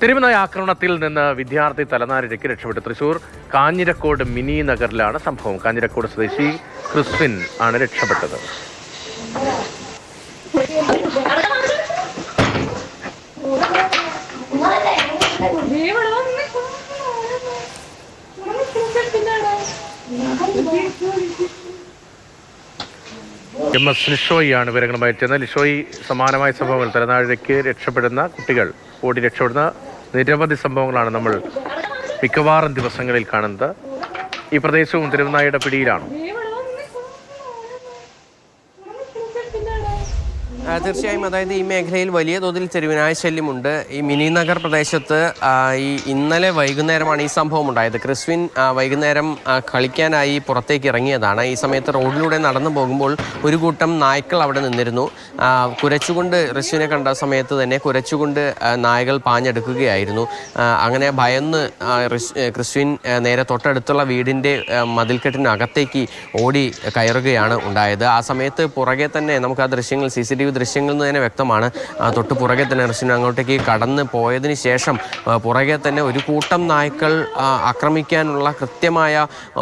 തെരുവുനായ ആക്രമണത്തിൽ നിന്ന് വിദ്യാർത്ഥി തലനാരിഴയ്ക്ക് രക്ഷപ്പെട്ടു. തൃശൂർ കാഞ്ഞിരക്കോട് മിനി നഗറിലാണ് സംഭവം. കാഞ്ഞിരക്കോട് സ്വദേശി ക്രിസ്വിൻ ആണ് രക്ഷപ്പെട്ടത്. MS ലിഷോയിയാണ് വിവരങ്ങളുമായി എത്തുന്നത്. ലിഷോയി, സമാനമായ സംഭവങ്ങൾ, തലനാഴിഴയ്ക്ക് രക്ഷപ്പെടുന്ന കുട്ടികൾ ഓടി രക്ഷപ്പെടുന്ന നിരവധി സംഭവങ്ങളാണ് നമ്മൾ മിക്കവാറും ദിവസങ്ങളിൽ കാണുന്നത്. ഈ പ്രദേശവും തെരുവുനായയുടെ പിടിയിലാണോ? തീർച്ചയായും. അതായത് ഈ മേഖലയിൽ വലിയ തോതിൽ തെരുവുനായ ശല്യമുണ്ട്. ഈ മിനി നഗർ പ്രദേശത്ത് ഇന്നലെ വൈകുന്നേരമാണ് ഈ സംഭവം ഉണ്ടായത്. ക്രിസ്വിൻ വൈകുന്നേരം കളിക്കാനായി പുറത്തേക്ക് ഇറങ്ങിയതാണ്. ഈ സമയത്ത് റോഡിലൂടെ നടന്നു പോകുമ്പോൾ ഒരു കൂട്ടം നായ്ക്കൾ അവിടെ നിന്നിരുന്നു. കുരച്ചുകൊണ്ട് ക്രിസ്വിനെ കണ്ട സമയത്ത് തന്നെ കുരച്ചുകൊണ്ട് നായകൾ പാഞ്ഞെടുക്കുകയായിരുന്നു. അങ്ങനെ ഭയന്ന് ക്രിസ്വിൻ നേരെ തൊട്ടടുത്തുള്ള വീടിൻ്റെ മതിൽക്കെട്ടിനകത്തേക്ക് ഓടി കയറുകയാണ് ഉണ്ടായത്. ആ സമയത്ത് പുറകെ തന്നെ നമുക്ക് ആ ദൃശ്യങ്ങൾ CCTV ദൃശ്യങ്ങളിൽ നിന്ന് തന്നെ വ്യക്തമാണ്. തൊട്ട് പുറകെ തന്നെ ക്രിസ്വിൻ അങ്ങോട്ടേക്ക് കടന്ന് പോയതിന് ശേഷം പുറകെ തന്നെ ഒരു കൂട്ടം നായ്ക്കൾ ആക്രമിക്കാനുള്ള കൃത്യമായ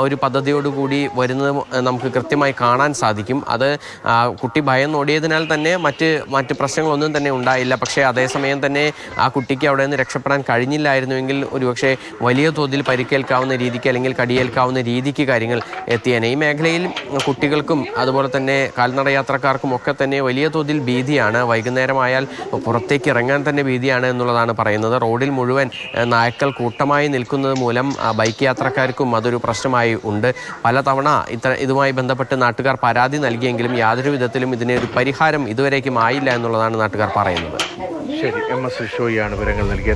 ഒരു പദ്ധതിയോടുകൂടി വരുന്നത് നമുക്ക് കൃത്യമായി കാണാൻ സാധിക്കും. അത് കുട്ടി ഭയന്നോടിയതിനാൽ തന്നെ മറ്റ് പ്രശ്നങ്ങളൊന്നും തന്നെ ഉണ്ടായില്ല. പക്ഷേ അതേസമയം തന്നെ ആ കുട്ടിക്ക് അവിടെ നിന്ന് രക്ഷപ്പെടാൻ കഴിഞ്ഞില്ലായിരുന്നുവെങ്കിൽ ഒരുപക്ഷെ വലിയ തോതിൽ പരിക്കേൽക്കാവുന്ന രീതിക്ക് അല്ലെങ്കിൽ കടിയേൽക്കാവുന്ന രീതിക്ക് കാര്യങ്ങൾ എത്തിയേനെ. ഈ മേഖലയിൽ കുട്ടികൾക്കും അതുപോലെ തന്നെ കാൽനട യാത്രക്കാർക്കും ഒക്കെ തന്നെ വലിയ തോതിൽ ഭീതിയാണ്. വൈകുന്നേരമായാൽ പുറത്തേക്ക് ഇറങ്ങാൻ തന്നെ ഭീതിയാണ് എന്നുള്ളതാണ് പറയുന്നത്. റോഡിൽ മുഴുവൻ നായ്ക്കൾ കൂട്ടമായി നിൽക്കുന്നത് മൂലം ബൈക്ക് യാത്രക്കാർക്കും അതൊരു പ്രശ്നമായി ഉണ്ട്. പലതവണ ഇതുമായി ബന്ധപ്പെട്ട് നാട്ടുകാർ പരാതി നൽകിയെങ്കിലും യാതൊരു വിധത്തിലും ഇതിനൊരു പരിഹാരം ഇതുവരേക്കും ആയില്ല എന്നുള്ളതാണ് നാട്ടുകാർ പറയുന്നത്. ശരി, MS ലിഷോയിയാണ് വിവരങ്ങൾ നൽകിയത്.